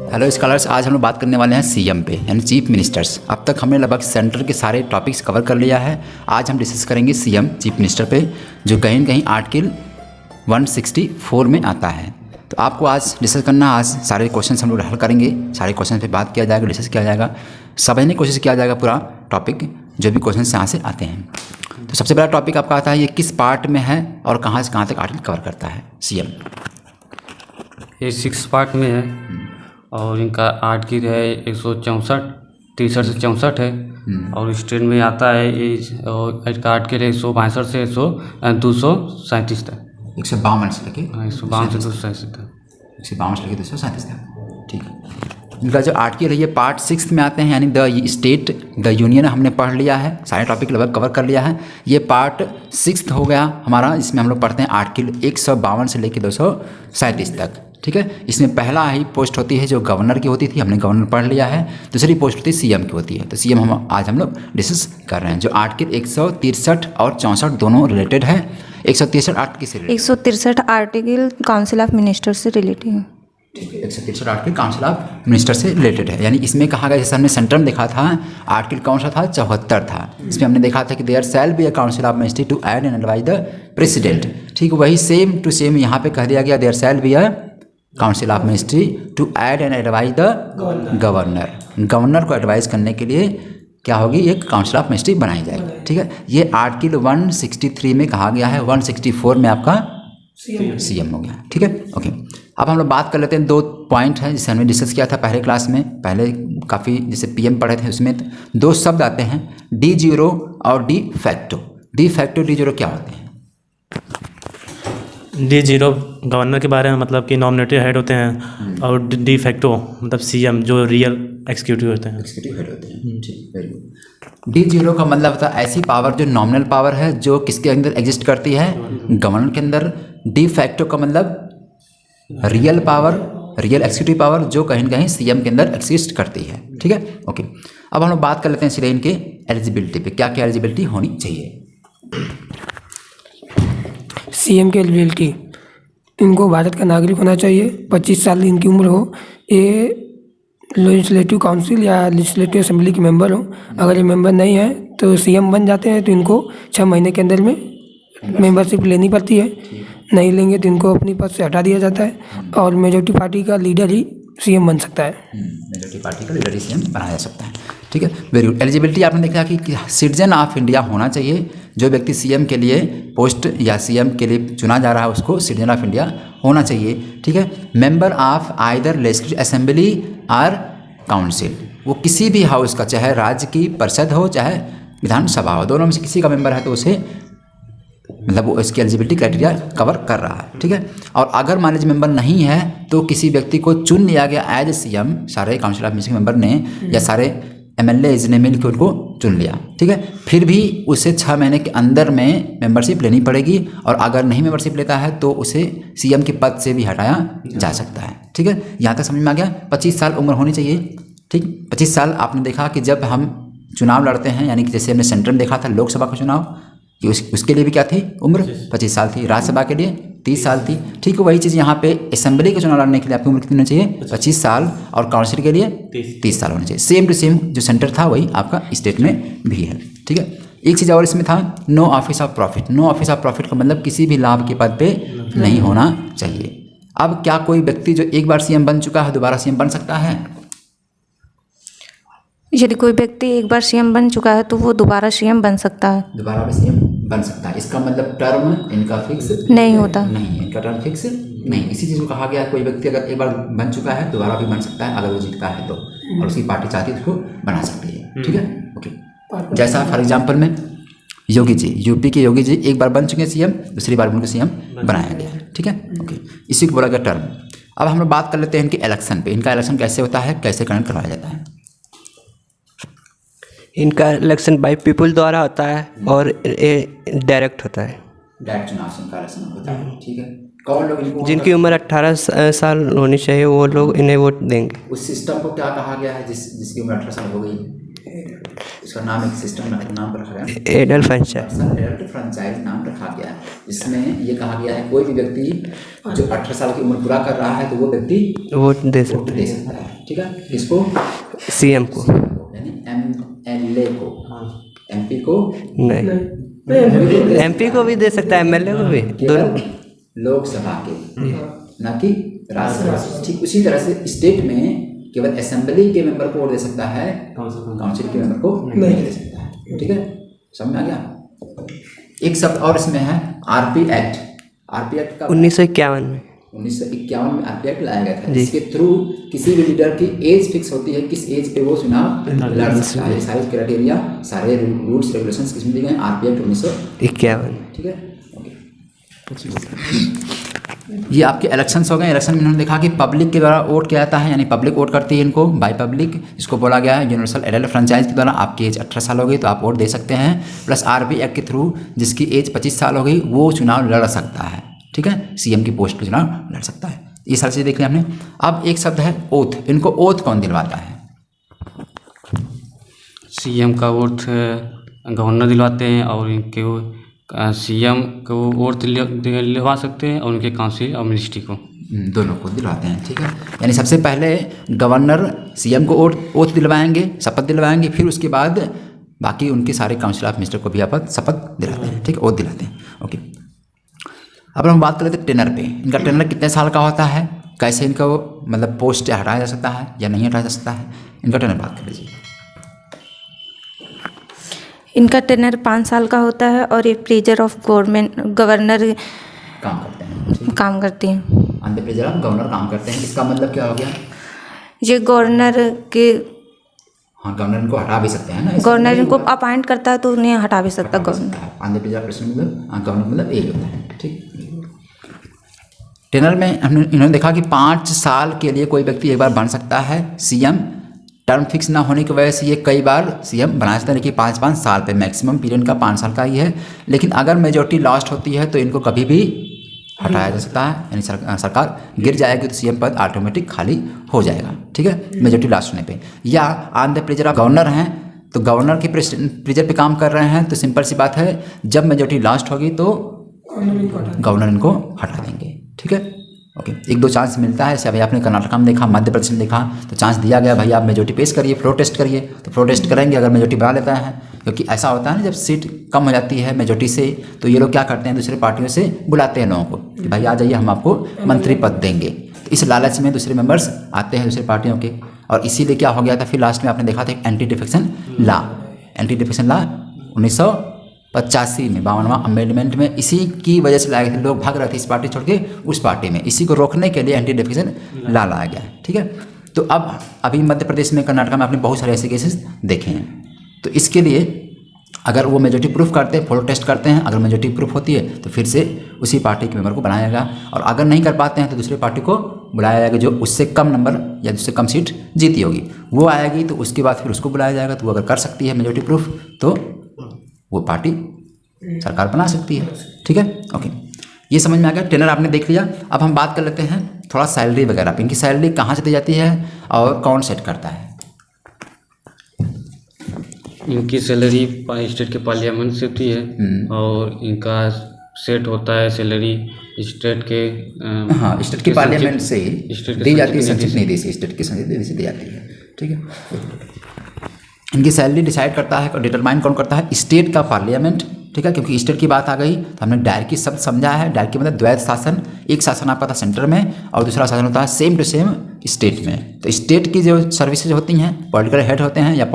Hello scholars, आज हम लोग बात करने वाले हैं सीएम पे यानी चीफ मिनिस्टर्स। अब तक हमने लगभग सेंटर के सारे टॉपिक्स कवर कर लिया है। आज हम डिस्कस करेंगे सीएम चीफ मिनिस्टर पे, जो कहीं न कहीं आर्टिकल 164 में आता है। तो आपको आज डिस्कस करना, आज सारे क्वेश्चन हम लोग हल करेंगे, सारे क्वेश्चन पे बात किया जाएगा, डिस्कस किया जाएगा, समझने की कोशिश किया जाएगा पूरा टॉपिक जो भी क्वेश्चन यहाँ से आते हैं। तो सबसे पहला टॉपिक आपका आता है, ये किस पार्ट में है और कहाँ से कहाँ तक आर्टिकल कवर करता है सीएम। ये 6 पार्ट में है और इनका आर्टिकल है 164, 63 से 64 है। और स्टेट में आता है ये इसका आर्टिकल है 162 से 237 तक। 152 से लेके 152 से 237 तक। 152 से लेके 237 तक, ठीक है। इनका जो आर्टिकल है ये पार्ट 6 में आते हैं, यानी द स्टेट द यूनियन हमने पढ़ लिया है, सारे टॉपिक लगभग कवर कर लिया है। ये पार्ट 6 हो गया हमारा। इसमें हम लोग पढ़ते हैं आर्टिकल 152 से लेकर 237 तक, ठीक है। इसमें पहला ही पोस्ट होती है जो गवर्नर की होती थी, हमने गवर्नर पढ़ लिया है। दूसरी पोस्ट होती है सीएम की होती है। तो सीएम आज हम लोग डिस्कस कर रहे हैं। जो आर्टिकल 163 और 64 दोनों रिलेटेड है। 163 आर्टिकल से 163 आर्टिकल काउंसिल ऑफ मिनिस्टर से रिलेटेड है, ठीक है। 163 आर्टिकल काउंसिल ऑफ मिनिस्टर से रिलेटेड है। यानी इसमें कहा गया, जैसे हमने सेंटर में देखा था आर्टिकल कौन सा था, 74 था। इसमें हमने देखा था कि there shall be a council of ministry to aid and advise the president, ठीक। वही सेम टू सेम यहाँ पे कह दिया गया, there shall be a council of ministry to aid and advise the governor. Governor को एडवाइस करने के लिए क्या होगी, एक काउंसिल ऑफ मिनिस्ट्री बनाई जाएगी, ठीक है। ये आर्टिकल 163 में कहा गया है, 164 में आपका सीएम हो गया, ठीक है, ओके। अब हम लोग बात कर लेते हैं, 2 पॉइंट है जिसे हमने डिस्कस किया था पहले क्लास में। पहले काफ़ी जैसे पीएम पढ़े थे, उसमें 2 शब्द आते हैं, डी जीरो और de facto. De facto D zero क्या होते हैं? डी जीरो गवर्नर के बारे में, मतलब कि नॉमिनेटेड हेड होते हैं, और डी फैक्टो मतलब सीएम जो रियल एग्जीक्यूटिव होते हैं, एग्जीक्यूटिव हेड होते हैं, ठीक, वेरी गुड। डी जीरो का मतलब होता है ऐसी पावर जो नॉमिनल पावर है, जो किसके अंदर एग्जिस्ट करती है, गवर्नर के अंदर। डी फैक्टो का मतलब real power, real executive power जो कहीं ना कहीं सीएम के अंदर एग्जिस्ट करती है, ठीक है, ओके। अब हम लोग बात कर लेते हैं सीधे इनके एलिजिबिलिटी पे, क्या क्या एलिजिबिलिटी होनी चाहिए। सीएम की एलिजिबिलिटी, इनको भारत का नागरिक होना चाहिए, 25 साल इनकी उम्र हो, ये लेजिस्लेटिव काउंसिल या लेजिस्लेटिव असेंबली के मेंबर हो। अगर ये मेंबर नहीं है तो सीएम बन जाते हैं, तो इनको 6 महीने के अंदर में मेंबरशिप लेनी पड़ती है। नहीं लेंगे तो इनको अपनी पद से हटा दिया जाता है, और मेजॉरिटी पार्टी का लीडर ही सीएम बन सकता है। मेजॉरिटी पार्टी का लीडर ही सीएम बनाया जा सकता है, ठीक है, वेरी गुड। एलिजिबिलिटी आपने देखा कि सिटीजन ऑफ इंडिया होना चाहिए। जो व्यक्ति सीएम के लिए पोस्ट या सीएम के लिए चुना जा रहा है, उसको सिटीजन ऑफ इंडिया होना चाहिए, ठीक है। Member of either legislative assembly और काउंसिल, वो किसी भी हाउस का, चाहे राज्य की परिषद हो चाहे विधानसभा हो, दोनों में से किसी का मेंबर है तो उसे मतलब वो इसकी एलिजिबिलिटी क्राइटेरिया कवर कर रहा है, ठीक है। और अगर मान लीजिए मेंबर नहीं है तो किसी व्यक्ति को चुन लिया गया एज ए सीएम, सारे काउंसिल ऑफ मिनिस्टर मेंबर ने या सारे एमएलएज ने मिलकर उनको चुन लिया, ठीक है। फिर भी उसे 6 महीने के अंदर में मेंबरशिप लेनी पड़ेगी, और अगर नहीं मेंबरशिप लेता है तो उसे सीएम के पद से भी हटाया जा सकता है, ठीक है। यहाँ तक समझ में आ गया। 25 साल उम्र होनी चाहिए, ठीक। 25 साल आपने देखा कि जब हम चुनाव लड़ते हैं, यानी कि जैसे हमने सेंटर में देखा था लोकसभा का चुनाव, कि उसके लिए भी क्या थी उम्र, 25 साल थी। राज्यसभा के लिए 30 साल थी, ठीक है। वही चीज़ यहाँ पे असेंबली के चुनाव लड़ने के लिए आपकी उम्र कितनी होनी चाहिए, 25 साल, और काउंसिल के लिए 30 साल होने चाहिए। सेम टू सेम जो सेंटर था वही आपका स्टेट में भी है, ठीक है। एक चीज़ और इसमें था, no office of profit. No office of profit का मतलब किसी भी लाभ के पद पे नहीं होना चाहिए। अब क्या कोई व्यक्ति जो एक बार सीएम बन चुका है दोबारा सीएम बन सकता है? यदि कोई व्यक्ति एक बार सीएम बन चुका है तो वो दोबारा सीएम बन सकता है, दोबारा भी सीएम बन सकता है। इसका मतलब टर्म इनका फिक्स नहीं होता, नहीं है, इनका टर्म फिक्स नहीं। इसी चीज़ को कहा गया, कोई व्यक्ति अगर एक बार बन चुका है दोबारा भी बन सकता है, अगर वो जीतता है तो, और उसकी पार्टी चाहती है उसको बना सकती है, ठीक है, ओके। जैसा फॉर एग्जाम्पल में योगी जी, यूपी के योगी जी एक बार बन चुके हैं सीएम, दूसरी बार उनको सीएम बनाया गया, ठीक है, ओके। इसी को बोला गया टर्म। अब हम लोग बात कर लेते हैं इनके इलेक्शन पे। इनका इलेक्शन कैसे होता है, कैसे कंडक्ट करवाया जाता है? इनका इलेक्शन बाय पीपल द्वारा होता है और डायरेक्ट होता है। डायरेक्ट चुनाव से इनका इलेक्शन होता है, ठीक है। कौन लोग इनको, जिनकी उम्र 18 साल होनी चाहिए वो लोग इन्हें वोट देंगे। उस सिस्टम को क्या कहा गया है जिसकी उम्र 18 साल हो गई? इसका नाम एक सिस्टम नाम रखा गया adult franchise. Personal adult franchise नाम रखा गया है। इसमें ये कहा गया है कोई भी व्यक्ति जो 18 साल की उम्र पूरा कर रहा है तो वो व्यक्ति वोट दे वोट सकते दे सकता है। ठीक है, किसको? सीएम को। यानी MLA को, MP को नहीं, एमपी को भी दे सकता है, एमएलए को भी, दोनों। केवल लोकसभा के, ना कि राज्यसभा। ठीक उसी तरह से स्टेट में केवल असेंबली के मेंबर को वोट दे सकता है, काउंसिल के मेंबर को नहीं दे सकता है। ठीक है, समझ में आ गया? एक शब्द और इसमें है RP एक्ट। RP एक्ट का 1951 में 1951 में RP एक्ट लाया गया था, जी। जिसके थ्रू किसी भी लीडर की एज फिक्स होती है, किस एज पे वो चुनाव लड़ सकता है। सारे क्राइटेरिया, सारे रूल्स रेगुलेशंस किसमें दिए गए? RP act 1951। ठीक है, ओके। ये आपके इलेक्शंस हो गए। इलेक्शन में इन्होंने देखा कि पब्लिक के द्वारा वोट किया जाता है, यानी पब्लिक वोट करती है इनको, बाय पब्लिक। इसको बोला गया है यूनिवर्सल एडल्ट फ्रेंचाइज के द्वारा आपकी एज 18 साल हो गई तो आप वोट दे सकते हैं। प्लस RP एक्ट के थ्रू जिसकी एज 25 साल हो गई वो चुनाव लड़ सकता है। ठीक है, CM की पोस्ट पर चुनाव लड़ सकता है। ये सारी चीज़ देख लिया हमने। अब एक शब्द है ओथ। इनको ओथ कौन दिलवाता है? CM का वोट गवर्नर दिलवाते हैं और इनके CM को वोट दिलवा सकते हैं और उनके काउंसिल और मिनिस्ट्री को दोनों को दिलवाते हैं। ठीक है, यानी सबसे पहले गवर्नर CM को ओथ दिलवाएंगे, शपथ दिलवाएंगे, फिर उसके बाद बाकी उनके सारे काउंसिल ऑफ मिनिस्टर को भी शपथ दिलाते हैं। ठीक है, ओथ दिलाते हैं। ओके, अब हम बात कर लेते हैं टेनर पे। इनका टेनर कितने साल का होता है, कैसे इनका मतलब पोस्ट हटाया जा सकता है या नहीं हटाया जा सकता है, इनका टेनर बात कर लीजिए। इनका टेनर 5 साल का होता है और ये प्रेजर ऑफ गवर्नर काम करते हैं, काम करती हैं। अंडर प्रेजर ऑफ गवर्नर काम करते हैं। इसका मतलब क्या हो गया? ये गवर्नर के हाँ, गवर्नर इनको हटा भी सकते हैं ना। गवर्नर इनको अपॉइंट करता है तो उन्हें हटा भी सकता है गवर्नर। अंडर प्रेजर प्रेसिडेंट मतलब गवर्नर मतलब यही होता है। ठीक, टेनर में इन्होंने देखा कि 5 साल के लिए कोई व्यक्ति एक बार बन सकता है CM। टर्म फिक्स ना होने की वजह से ये कई बार CM बना सकते हैं, लेकिन 5-5 साल पे मैक्सिमम पीरियड का 5 साल का ही है। लेकिन अगर मेजोरिटी लास्ट होती है तो इनको कभी भी हटाया जा सकता है, यानी सरकार गिर जाएगी तो CM पद ऑटोमेटिक खाली हो जाएगा। ठीक है, मेजोरिटी लास्ट होने पे। या on the pleasure of governor हैं तो गवर्नर के प्रेजर पे काम कर रहे हैं तो सिंपल सी बात है, जब मेजोरिटी लास्ट होगी तो गवर्नर इनको हटा देंगे। ठीक है, ओके। 1-2 चांस मिलता है, जैसे अभी आपने कर्नाटक में देखा, मध्य प्रदेश में देखा, तो चांस दिया गया भाई आप मेजोरिटी पेश करिए, फ्लोर टेस्ट करिए, तो फ्लोर टेस्ट करेंगे अगर मेजोरिटी बना लेता है। क्योंकि ऐसा होता है ना, जब सीट कम हो जाती है मेजोरिटी से तो ये लोग क्या करते हैं, दूसरे पार्टियों से बुलाते हैं लोगों को कि भाई आ जाइए हम आपको मंत्री पद देंगे। तो इस लालच में दूसरे मेंबर्स आते हैं दूसरे पार्टियों के, और इसीलिए क्या हो गया था फिर लास्ट में आपने देखा था एंटी डिफेक्शन लॉ 1985 में 52वां अमेंडमेंट में इसी की वजह से लाए थे। लोग भाग रहे थे इस पार्टी छोड़ के उस पार्टी में, इसी को रोकने के लिए एंटी डिफेक्शन लॉ लाया गया है। ठीक है, तो अब अभी मध्य प्रदेश में, कर्नाटक में आपने बहुत सारे ऐसे केसेस देखे हैं। तो इसके लिए अगर वो मेजोरिटी प्रूफ करते हैं, फ्लोर टेस्ट करते हैं, अगर मेजोरिटी प्रूफ होती है तो फिर से उसी पार्टी के मेंबर को बनाया जाएगा, और अगर नहीं कर पाते हैं तो दूसरे पार्टी को बुलाया जाएगा जो उससे कम नंबर या उससे कम सीट जीती होगी, वो आएगी तो उसके बाद फिर उसको बुलाया जाएगा। तो वो अगर कर सकती है मेजोरिटी प्रूफ तो वो पार्टी सरकार बना सकती है। ठीक है, ओके, ये समझ में आ गया। टेनर आपने देख लिया। अब हम बात कर लेते हैं थोड़ा सैलरी वगैरह पे। इनकी सैलरी कहाँ से दी जाती है और कौन सेट करता है? इनकी सैलरी स्टेट के पार्लियामेंट से होती है और इनका सेट होता है सैलरी स्टेट के हाँ, स्टेट के पार्लियामेंट से स्टेट दी जाती है, संचित निधि से, स्टेट के संचित निधि से दी जाती है। ठीक है, इनकी सैलरी डिसाइड करता है और डिटरमाइन कौन करता है? स्टेट का पार्लियामेंट। ठीक है, क्योंकि स्टेट की बात आ गई तो हमने डायरकी शब्द समझा है। डायरकी मतलब द्वैत शासन, एक शासन आपका था सेंटर में और दूसरा शासन होता है सेम टू सेम स्टेट में। तो स्टेट की जो सर्विसेज होती हैं, पॉलिटिकल हेड होते हैं या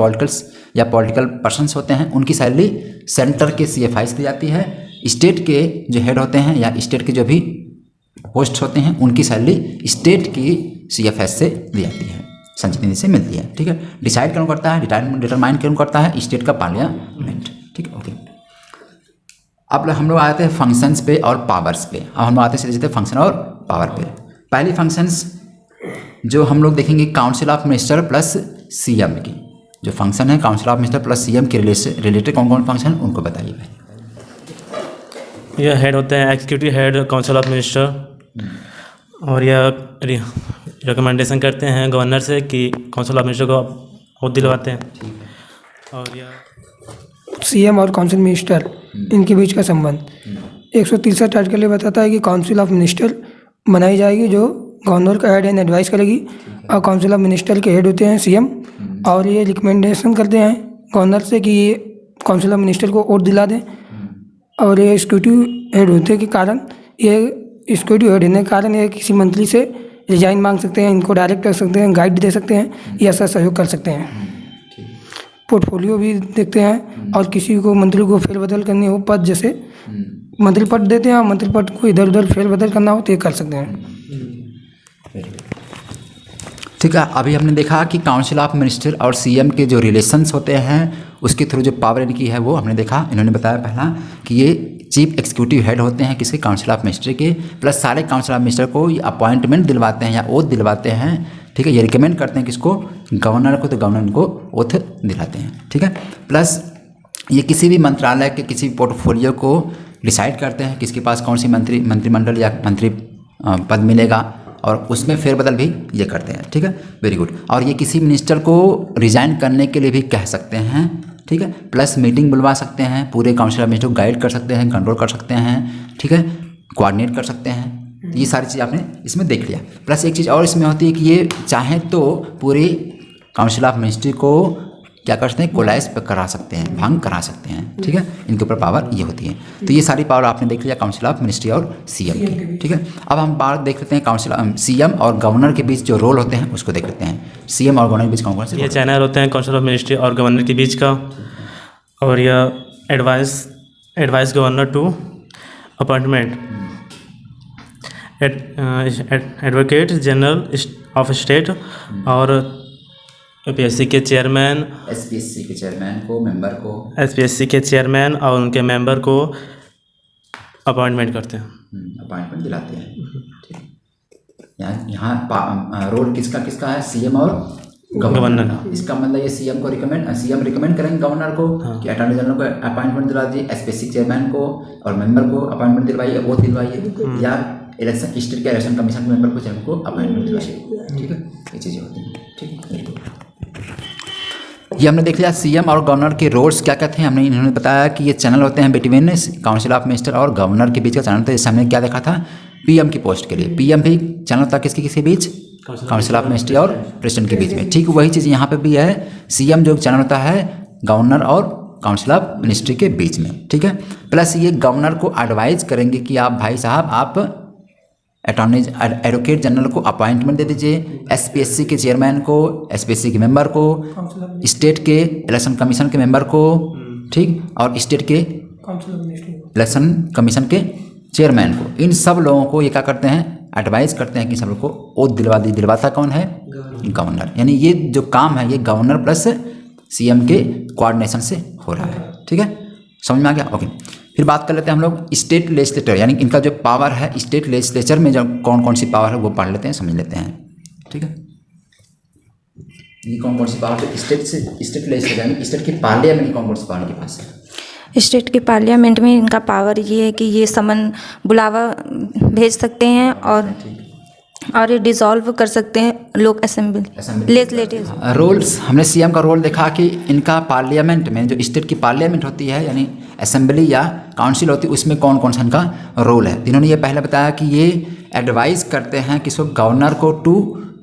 पॉलिटिकल पर्सन्स होते हैं, उनकी सैलरी सेंटर के CFI से दी जाती है। स्टेट के जो हेड होते हैं या स्टेट के जो भी पोस्ट होते हैं उनकी सैलरी स्टेट की CFS से दी जाती है, संचित निधि से मिलती है। ठीक है, डिसाइड कौन करता है, डिटरमाइन कौन करता है? स्टेट का पार्लियामेंट। ठीक है, ओके। अब हम लोग आते हैं फंक्शंस पे और पावर्स पे। अब हम लोग आते हैं सीधे फंक्शन और पावर पे। पहली फंक्शंस जो हम लोग देखेंगे council of minister plus CM की जो फंक्शन है, council of minister plus CM के रिलेटेड कौन कौन फंक्शन उनको बताइए भाई। यह हेड होते हैं executive head council of minister, और यह रिकमेंडेशन करते हैं गवर्नर से कि काउंसिल ऑफ मिनिस्टर को वोट दिलवाते हैं। और यह सीएम और काउंसिल मिनिस्टर इनके बीच का संबंध 163 आर्टिकल ये बताता है कि काउंसिल ऑफ मिनिस्टर बनाई जाएगी जो गवर्नर का हेड एंड एडवाइस करेगी, और काउंसिल ऑफ मिनिस्टर के हेड होते हैं सीएम, और ये रिकमेंडेशन करते हैं गवर्नर से कि ये काउंसिल ऑफ मिनिस्टर को वोट दिला दें, और ये एग्जीक्यूटिव हेड होने के कारण ये किसी मंत्री से रिजाइन मांग सकते हैं, इनको डायरेक्ट कर सकते हैं, गाइड दे सकते हैं या ऐसा सहयोग कर सकते हैं। पोर्टफोलियो भी देखते हैं, और किसी को मंत्री को फेरबदल करनी हो पद, जैसे मंत्री पद देते हैं और मंत्री पद को इधर उधर फेरबदल करना हो तो ये कर सकते हैं। ठीक है, अभी हमने देखा कि काउंसिल ऑफ मिनिस्टर और सीएम के जो रिलेशंस होते हैं उसके थ्रू जो पावर इनकी है वो हमने देखा। इन्होंने बताया पहला कि ये चीफ एग्जीक्यूटिव हेड होते हैं किसी काउंसिल ऑफ मिनिस्टर के, प्लस सारे काउंसिल ऑफ मिनिस्टर को ये अपॉइंटमेंट दिलवाते हैं या ओथ दिलवाते हैं। ठीक है, ये रिकमेंड करते हैं किसको, गवर्नर को, तो गवर्नर को ओथ दिलाते हैं। ठीक है, प्लस ये किसी भी मंत्रालय के किसी पोर्टफोलियो को डिसाइड करते हैं किसके पास कौन सी मंत्रिमंडल या मंत्री पद मिलेगा, और उसमें फेरबदल भी ये करते हैं। ठीक है, वेरी गुड। और ये किसी मिनिस्टर को रिजाइन करने के लिए भी कह सकते हैं। ठीक है, प्लस मीटिंग बुलवा सकते हैं, पूरे काउंसिल ऑफ मिनिस्टर को गाइड कर सकते हैं, कंट्रोल कर सकते हैं। ठीक है, कोऑर्डिनेट कर सकते हैं। ये सारी चीज़ आपने इसमें देख लिया। प्लस एक चीज़ और इसमें होती है कि ये चाहें तो पूरे काउंसिल ऑफ मिनिस्ट्री को क्या कर सकते हैं, कोलाइज पे करा सकते हैं, भंग करा सकते हैं। ठीक है, इनके ऊपर पावर ये होती है। तो ये सारी पावर आपने देख लिया काउंसिल ऑफ मिनिस्ट्री और सीएम की। ठीक है, अब हम बात देख लेते हैं काउंसिल सीएम और गवर्नर के बीच जो रोल होते हैं उसको देख लेते हैं। सीएम और गवर्नर के बीच कौन कौन से ये चैनल होते हैं काउंसिल ऑफ मिनिस्ट्री और गवर्नर के बीच का, और यह advice governor to appointment advocate general of state और एसपीएससी के चेयरमैन, एसपीएससी के चेयरमैन को, मेंबर को, एसपीएससी के चेयरमैन और उनके मेंबर को अपॉइंटमेंट करते हैं, अपॉइंटमेंट दिलाते हैं। यहाँ रोल किसका किसका है, सीएम और गवर्नर का। इसका मतलब ये सीएम रिकमेंड करेंगे गवर्नर को कि अटॉर्नी जनरल को अपॉइंटमेंट दिला दीजिए, एसपीएससी चेयरमैन को और मेंबर को अपॉइंटमेंट दिलवाइए, वोट दिलवाइए, या इलेक्शन स्टेट के इलेक्शन कमीशन के मेंबर को चेयरमैन को अपॉइंटमेंट दिलवाइए। ठीक है, ये चीज़ें होती हैं। ठीक है, ये हमने देख लिया सीएम और गवर्नर के रोल्स क्या क्या थे। इन्होंने बताया कि ये चैनल होते हैं बिटवीन काउंसिल ऑफ मिनिस्टर और गवर्नर के बीच का चैनल था। जैसे हमने क्या देखा था, पीएम की पोस्ट के लिए पीएम भी चैनल था किसके बीच, काउंसिल ऑफ मिनिस्ट्री और प्रेसिडेंट के बीच में। ठीक वही चीज़ यहाँ पे भी है, सीएम जो चैनल होता है गवर्नर और काउंसिल ऑफ मिनिस्ट्री के बीच में। ठीक है, प्लस ये गवर्नर को एडवाइज करेंगे कि आप भाई साहब आप एडवोकेट जनरल को अपॉइंटमेंट दे दीजिए, एसपीएससी के चेयरमैन को, एसपीएससी के मेंबर को, स्टेट के इलेक्शन कमीशन के मेंबर को, ठीक, और स्टेट के इलेक्शन कमीशन के चेयरमैन को, इन सब लोगों को ये क्या करते हैं, एडवाइस करते हैं कि सब लोग को ओथ दिलवाता कौन है, गवर्नर। यानी ये जो काम है ये गवर्नर प्लस सीएम के कोऑर्डिनेशन से हो रहा है। ठीक है, समझ में आ गया। ओके, फिर बात कर लेते हैं हम लोग स्टेट लेजिस्लेटर, यानी इनका जो पावर है स्टेट लेजिस्लेचर में जो कौन कौन सी पावर है वो पढ़ लेते हैं, समझ लेते हैं। ठीक है, ये कौन कौन सी पावर है स्टेट लेजिस्लेचर, यानी स्टेट की पार्लियामेंट कौन कौन सी पावर के पास है। स्टेट के पार्लियामेंट में इनका पावर ये है कि ये समन बुलावा भेज सकते हैं और ये डिसॉल्व कर सकते हैं लोक असेंबली लेजिस्लेटिव। रोल्स हमने सीएम का रोल देखा कि इनका पार्लियामेंट में जो स्टेट की पार्लियामेंट होती है यानी असेंबली या काउंसिल होती है उसमें कौन कौन सा इनका रोल है। इन्होंने ये पहले बताया कि ये एडवाइस करते हैं किसको, गवर्नर को टू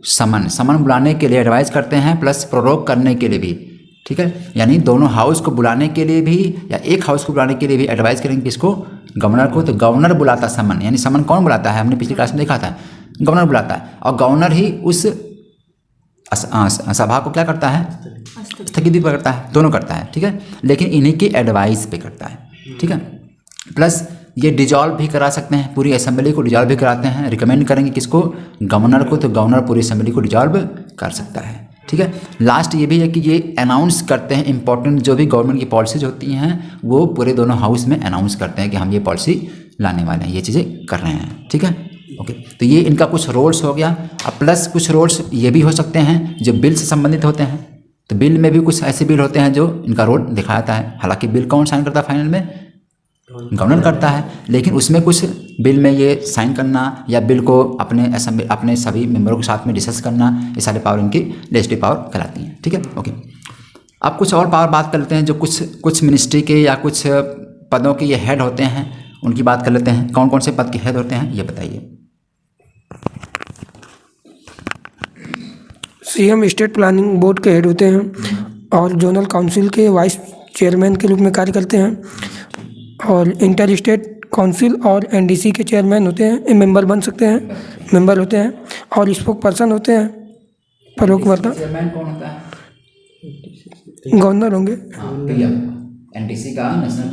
समन बुलाने के लिए एडवाइस करते हैं, प्लस प्रोरोग करने के लिए भी। ठीक है, यानी दोनों हाउस को बुलाने के लिए भी या एक हाउस को बुलाने के लिए भी एडवाइस करेंगे किसको, गवर्नर को। तो गवर्नर बुलाता समन, यानी समन कौन बुलाता है, हमने पिछली क्लास में देखा था, गवर्नर बुलाता है, और गवर्नर ही उस सभा को क्या करता है, स्थगित भी करता है, दोनों करता है। ठीक है, लेकिन इन्हीं की एडवाइस पे करता है। ठीक है, प्लस ये डिजॉल्व भी करा सकते हैं, पूरी असेंबली को डिजॉल्व भी कराते हैं, रिकमेंड करेंगे किसको, गवर्नर को, तो गवर्नर पूरी असेंबली को डिजॉल्व कर सकता है। ठीक है, लास्ट ये भी है कि ये अनाउंस करते हैं इंपॉर्टेंट जो भी गवर्नमेंट की पॉलिसीज होती हैं वो पूरे दोनों हाउस में अनाउंस करते हैं कि हम ये पॉलिसी लाने वाले हैं, ये चीज़ें कर रहे हैं। ठीक है, ओके, तो ये इनका कुछ रोल्स हो गया। अब प्लस कुछ रोल्स ये भी हो सकते हैं जो बिल से संबंधित होते हैं, तो बिल में भी कुछ ऐसे बिल होते हैं जो इनका रोल दिखाया जाता है। हालांकि बिल कौन साइन करता है फाइनल में, गवर्नर करता है, लेकिन उसमें कुछ बिल में ये साइन करना या बिल को अपने सभी मेंबरों के साथ में डिस्कस करना, ये सारे पावर इनकी लेजिस्लेटिव पावर कहलाती हैं। ठीक है, ओके। अब कुछ और पावर बात कर लेते हैं, जो कुछ मिनिस्ट्री के या कुछ पदों के ये हेड होते हैं, उनकी बात कर लेते हैं। कौन कौन से पद के हेड होते हैं ये बताइए। सीएम स्टेट प्लानिंग बोर्ड के हेड होते हैं और जोनल काउंसिल के वाइस चेयरमैन के रूप में कार्य करते हैं और इंटर स्टेट काउंसिल और एनडीसी के चेयरमैन होते हैं, मेंबर बन सकते हैं, मेंबर होते हैं और स्पोक पर्सन होते हैं। फरोख वर्ता चेयरमैन कौन होता है? गवर्नर होंगे, पीएम। एनडीसी का नेशनल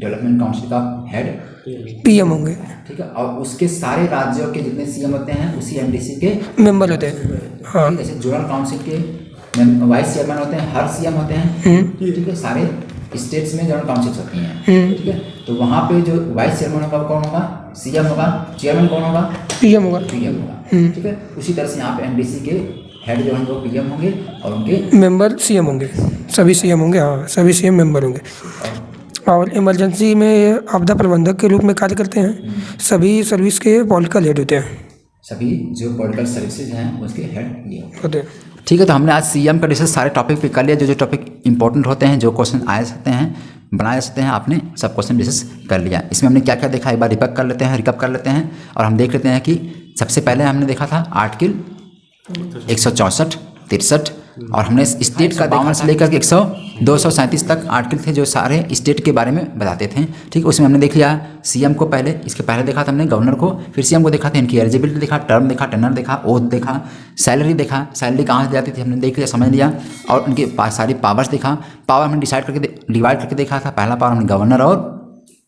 डेवलपमेंट काउंसिल का हेड पीएम होंगे, ठीक है। और उसके सारे राज्यों के जितने सीएम होते हैं उसी एनडीसी के मेंबर होते हैं। हाँ, जैसे जोनल काउंसिल के वाइस चेयरमैन होते हैं, हर सीएम होते हैं, ठीक है। सारे स्टेट्स में जोनल काउंसिल्स होती हैं, ठीक है। तो वहाँ पे जो वाइस चेयरमैन होगा कौन होगा? सीएम होगा। चेयरमैन कौन होगा? पीएम होगा, पीएम होगा, ठीक है। उसी तरह से यहाँ पे एनडीसी के हेड जो हैं वो पीएम होंगे और उनके मेंबर सीएम होंगे, सभी सीएम होंगे। हाँ, सभी सीएम मेंबर होंगे और इमरजेंसी में ये आपदा प्रबंधक के रूप में कार्य करते हैं। सभी सर्विस के पॉलिटिकल हेड होते हैं, सभी जो पॉलिटिकल सर्विसेज हैं उसके हेड ये होते हैं। ठीक है। तो हमने आज सीएम का डिस्कस सारे टॉपिक पे कर लिया। जो टॉपिक इंपॉर्टेंट होते हैं, जो क्वेश्चन आ सकते हैं, बनाए सकते हैं, आपने सब क्वेश्चन डिस्कस कर लिया। इसमें हमने क्या क्या देखा एक बार रिकप कर लेते हैं और हम देख लेते हैं कि सबसे पहले हमने देखा था आर्टिकल 164, 63 और हमने स्टेट का 52 से लेकर 237 तक आर्टिकल थे जो सारे स्टेट के बारे में बताते थे, ठीक। उसमें हमने देख लिया सीएम को पहले, इसके पहले देखा था हमने गवर्नर को, फिर सीएम को देखा था, इनकी एलिजिबिलिटी देखा, टर्म देखा, टेनर देखा, ओथ देखा, सैलरी देखा, सैलरी कहाँ से जाती थी हमने देख लिया, समझ लिया, और उनके सारी पावर्स देखा। पावर हमने डिवाइड करके देखा था। पहला पावर हमने गवर्नर और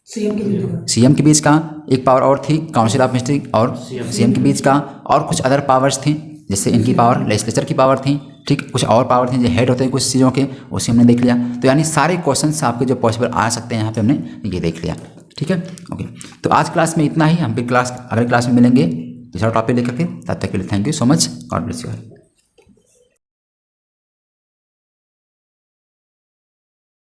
सीएम के बीच का, एक पावर और थी काउंसिल ऑफ मिनिस्ट्री और सीएम के बीच का, और कुछ अदर पावर्स थी जैसे इनकी पावर लेजिस्लेचर की पावर थी, ठीक। कुछ और पावर थी जो हेड होते हैं कुछ चीज़ों के, उसे हमने देख लिया। तो यानी सारे क्वेश्चंस आपके जो पॉसिबल आ सकते हैं यहाँ पे हमने ये देख लिया, ठीक है। ओके, तो आज क्लास में इतना ही। हम फिर अगले क्लास में मिलेंगे दूसरा टॉपिक लेकर के। तब तक के लिए thank you so much. God bless you.